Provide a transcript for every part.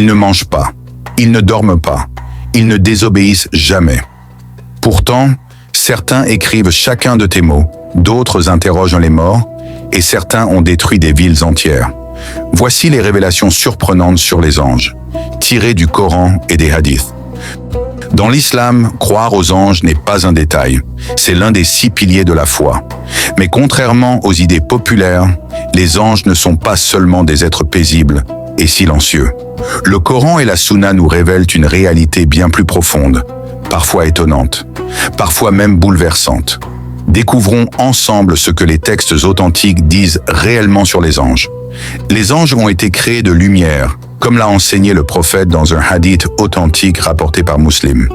Ils ne mangent pas, ils ne dorment pas, ils ne désobéissent jamais. Pourtant, certains écrivent chacun de tes mots, d'autres interrogent les morts, et certains ont détruit des villes entières. Voici les révélations surprenantes sur les anges, tirées du Coran et des hadiths. Dans l'islam, croire aux anges n'est pas un détail, c'est l'un des 6 piliers de la foi. Mais contrairement aux idées populaires, les anges ne sont pas seulement des êtres paisibles et silencieux. Le Coran et la Sunna nous révèlent une réalité bien plus profonde, parfois étonnante, parfois même bouleversante. Découvrons ensemble ce que les textes authentiques disent réellement sur les anges. Les anges ont été créés de lumière, comme l'a enseigné le prophète dans un hadith authentique rapporté par Muslim.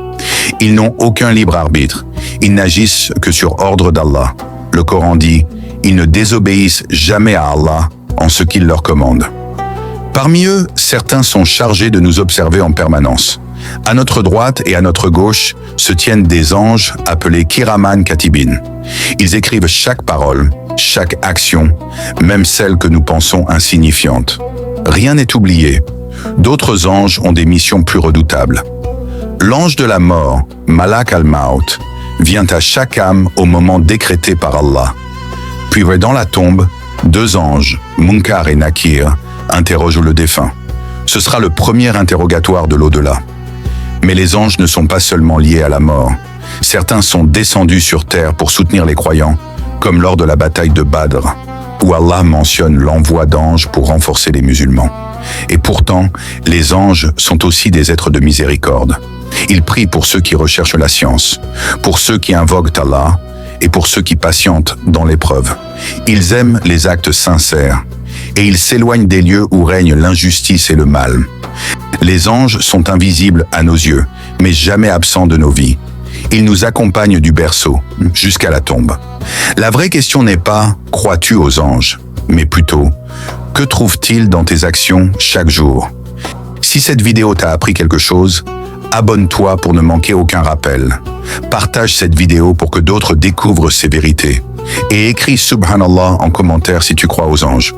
Ils n'ont aucun libre arbitre, ils n'agissent que sur ordre d'Allah. Le Coran dit, ils ne désobéissent jamais à Allah en ce qu'il leur commande. Parmi eux, certains sont chargés de nous observer en permanence. À notre droite et à notre gauche se tiennent des anges appelés Kiraman Katibin. Ils écrivent chaque parole, chaque action, même celles que nous pensons insignifiantes. Rien n'est oublié. D'autres anges ont des missions plus redoutables. L'ange de la mort, Malak al-Maut, vient à chaque âme au moment décrété par Allah. Puis dans la tombe, 2 anges, Munkar et Nakir, interrogent le défunt. Ce sera le premier interrogatoire de l'au-delà. Mais les anges ne sont pas seulement liés à la mort. Certains sont descendus sur terre pour soutenir les croyants, comme lors de la bataille de Badr, où Allah mentionne l'envoi d'anges pour renforcer les musulmans. Et pourtant, les anges sont aussi des êtres de miséricorde. Ils prient pour ceux qui recherchent la science, pour ceux qui invoquent Allah et pour ceux qui patientent dans l'épreuve. Ils aiment les actes sincères et ils s'éloignent des lieux où règne l'injustice et le mal. Les anges sont invisibles à nos yeux, mais jamais absents de nos vies. Ils nous accompagnent du berceau jusqu'à la tombe. La vraie question n'est pas « crois-tu aux anges ?», mais plutôt « que trouvent-ils dans tes actions chaque jour ?» Si cette vidéo t'a appris quelque chose, abonne-toi pour ne manquer aucun rappel. Partage cette vidéo pour que d'autres découvrent ces vérités. Et écris Subhanallah en commentaire si tu crois aux anges.